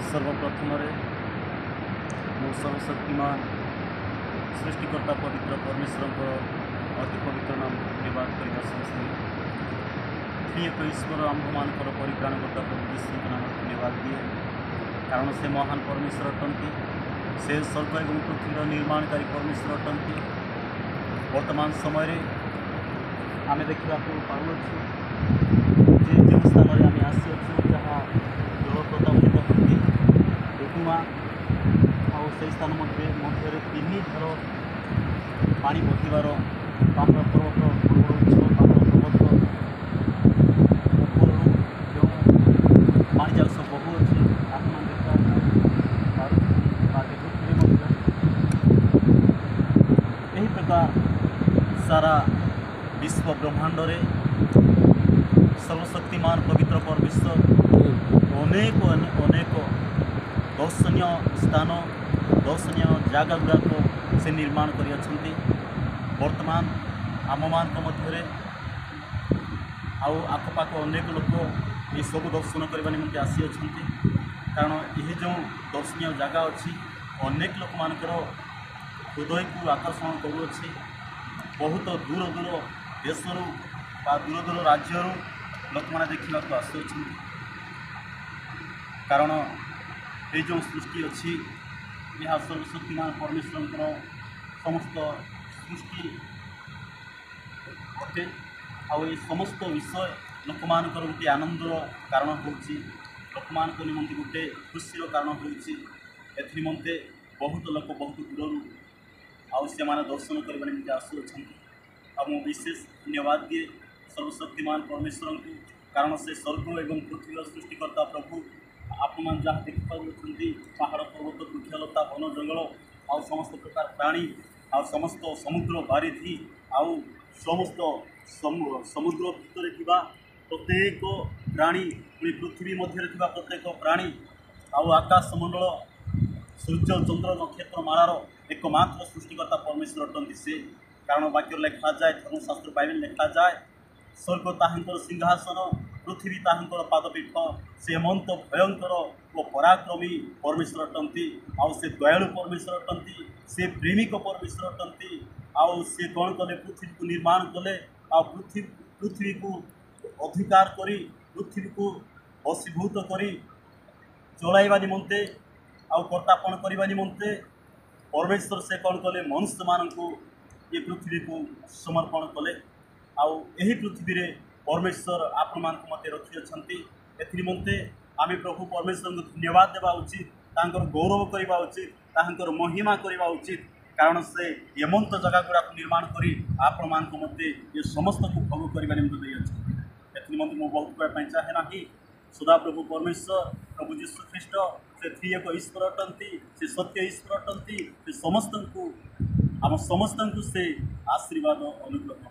सर्वप्रथम मो सर्वशक्तिमान सृष्टिकर्ता पवित्र परमेश्वर अति पवित्र नाम धन्यवाद करने समस्ते त्रिएक ईश्वर आम्भमानकर परित्राणकर्ता प्रभु यीशु नाम धन्यवाद दिए कारण से महान परमेश्वर अटंती से स्वर्ग और पृथ्वी निर्माणकारी परमेश्वर अटंती। वर्तमान समय आम देखा पाऊँ जो स्थान आम आसी जहाँ जल प्रतापित होती डुडुमा आ स्थान मध्य तीन थर पानी बहार पहाड़ पर्वत बड़ उच्च पहाड़ पर्वत जो पानी जाल सब बहु अच्छे आत्मा देखा यही प्रकार सारा विश्व ब्रह्मांड रे सर्वशक्तिमान पवित्र परमेश्वर अनेक अनेक दर्शनीय स्थान दर्शनीय जगह गुड़ाक से निर्माण कर वर्तमान आम मान मध्य आखपाख अनेक लोक ये सब दर्शन करने निम्ते आसी कारण यह जो दर्शनीय जगह अच्छी अनेक लोक मानकर हृदय को आकर्षण करुच्छे बहुत दूर दूर देश दूर दूर राज्य लोक मैंने देखा आसुच्च कारण ये जो सृष्टि अच्छी यह सर्वशक्तिमान परमेश्वर समस्त सृष्टि अटे आई समस्त विषय लोक मान गोटे आनंदर कारण होची लोक मान निमंते गोटे खुशी कारण होते बहुत लोक बहुत दूर से दर्शन करने निम्ते आसुच्च विशेष धन्यवाद दिए सर्वशक्तिमान परमेश्वर को कारण से स्वर्ग एवं पृथ्वी सृष्टिकर्ता प्रभु आपण मैंने जहाँ देखिए पहाड़ पर्वत वृक्षलता वन जंगल आ समस्त प्रकार प्राणी आ समस्त समुद्र बारिधि आउ समस्त समुद्र भितर प्रत्येक प्राणी पुणी पृथ्वी मध्य प्रत्येक प्राणी आउ आकाश मंडल सूर्य चंद्र नक्षत्र मालार एकमात्र सृष्टिकर्ता परमेश्वर अटंती से कारण वाक्य लिखा जाए धर्मशास्त्र बाइबल लिखा जाए स्वर्ग ताहांकर सिंहासन पृथ्वी ताहांकर पादपीठ से हेमंत भयंकर व पराक्रमी परमेश्वर अटंती आउ से दयालु परमेश्वर अटंती से प्रेमिक परमेश्वर अटंती आउ से कौन कले पृथ्वी को निर्माण कले आ पृथ्वी को अधिकार करी पृथ्वी को वशीभूत करी चलाइबा निमंते आउ कर्तापण करने निमंते परमेश्वर से कौन कले मनुष्य मान ये पृथ्वी को समर्पण कले आउ यही पृथ्वी रे परमेश्वर आपण मान मत रखी अच्छा निमंते आम प्रभु परमेश्वर को धन्यवाद देवा उचित तांकर गौरव करवा उचित तांकर महिमा करवा उचित कारण से एमंत जगह गुड़ा निर्माण करी आपण मान मत ये समस्त को भोग करने निम्ते निमंते मुझे बहुत कहना चाहे ना सदा प्रभु परमेश्वर प्रभु यीशु ख्रीष्ट से त्रिएक ईश्वर अटंती से सत्य ईश्वर अटंती से समस्त को आम समस्त से आशीर्वाद अनुग्रह